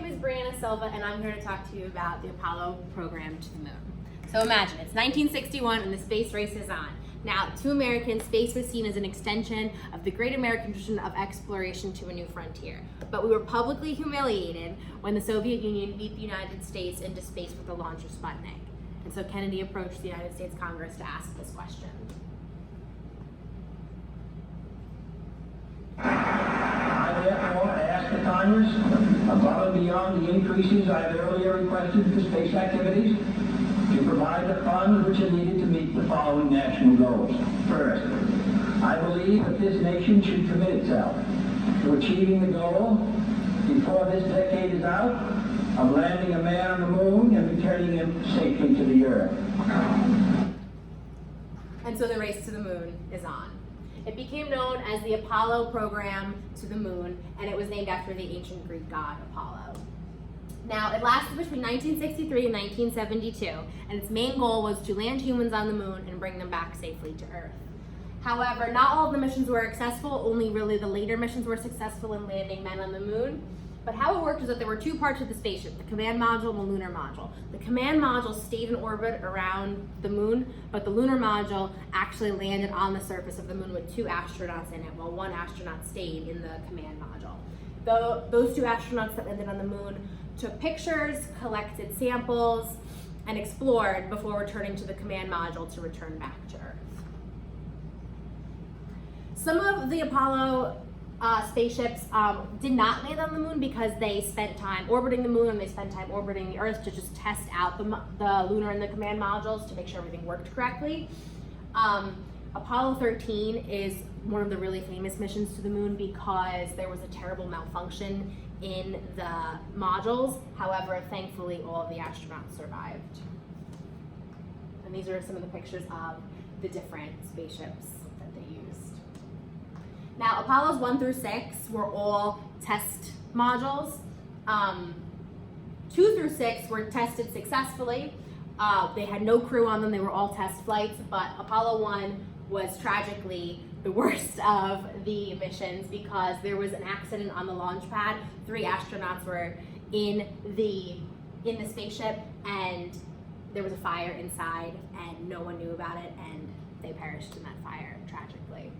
name is Brianna Silva, and I'm here to talk to you about the Apollo program to the moon. So imagine, it's 1961 and the space race is on. Now, to Americans, space was seen as an extension of the great American tradition of exploration to a new frontier. But we were publicly humiliated when the Soviet Union beat the United States into space with the launch of Sputnik. And so Kennedy approached the United States Congress to ask this question. I therefore ask the Congress, above and beyond the increases I've earlier requested for space activities, to provide the funds which are needed to meet the following national goals. First, I believe that this nation should commit itself to achieving the goal, before this decade is out, of landing a man on the moon and returning him safely to the Earth. And so the race to the moon is on. It became known as the Apollo program to the moon, and it was named after the ancient Greek god Apollo. Now, it lasted between 1963 and 1972, and its main goal was to land humans on the moon and bring them back safely to Earth. However, not all of the missions were successful, only really the later missions were successful in landing men on the moon. But how it worked is that there were two parts of the spaceship, the command module and the lunar module. The command module stayed in orbit around the moon, but the lunar module actually landed on the surface of the moon with two astronauts in it, while one astronaut stayed in the command module. Those two astronauts that landed on the moon took pictures, collected samples, and explored before returning to the command module to return back to Earth. Some of the Apollo spaceships did not land on the moon because they spent time orbiting the moon and they spent time orbiting the Earth to just test out the lunar and the command modules to make sure everything worked correctly. Apollo 13 is one of the really famous missions to the moon because there was a terrible malfunction in the modules. However, thankfully, all of the astronauts survived. And these are some of the pictures of the different spaceships that they used. Now, Apollos 1 through 6 were all test modules. 2 through 6 were tested successfully. They had no crew on them, they were all test flights, but Apollo 1 was tragically the worst of the missions because there was an accident on the launch pad. 3 astronauts were in the spaceship and there was a fire inside and no one knew about it and they perished in that fire tragically.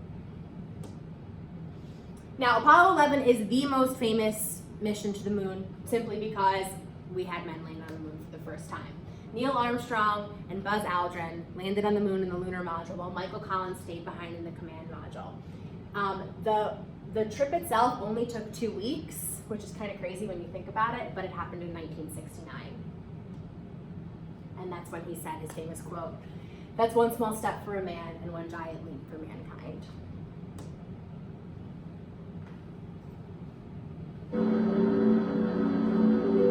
Now, Apollo 11 is the most famous mission to the moon simply because we had men land on the moon for the first time. Neil Armstrong and Buzz Aldrin landed on the moon in the lunar module while Michael Collins stayed behind in the command module. The trip itself only took 2 weeks, which is kind of crazy when you think about it, but it happened in 1969. And that's when he said his famous quote, "That's one small step for a man and one giant leap for mankind."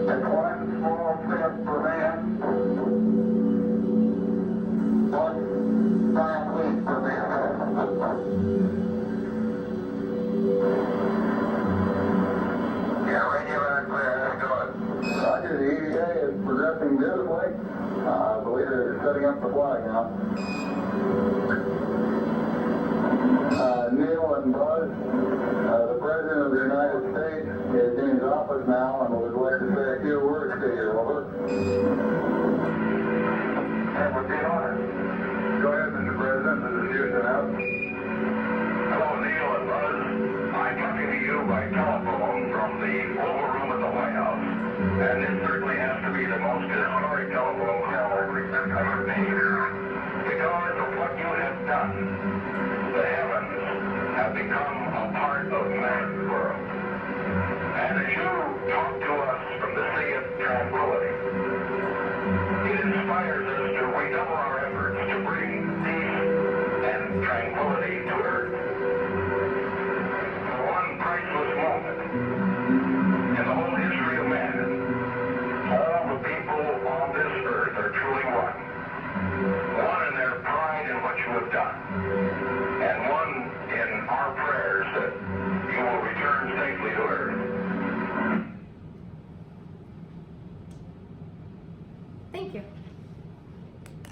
That's one small step for man, one giant leap for mankind. Yeah, radio and clear, let's go. Roger, the EVA is progressing beautifully. I believe they're setting up the flag now. Neil and Buzz, the President of the United States is in his office now and would like to say a few words to you, over. That would be an honor. Go ahead, Mr. President. This is Houston out. Hello, Neil and Buzz. I'm talking to you by telephone from the Oval Room at the White House. And this certainly has to be the most historic telephone call I've ever made. Because of what you have done, the heavens have become a part of man's world. And as you talk to us from the sea of tranquility, it inspires us to redouble our efforts to bring peace and tranquility to Earth. For one priceless moment in the whole history of man, all the people on this earth are truly one. One in their pride in what you have done, and one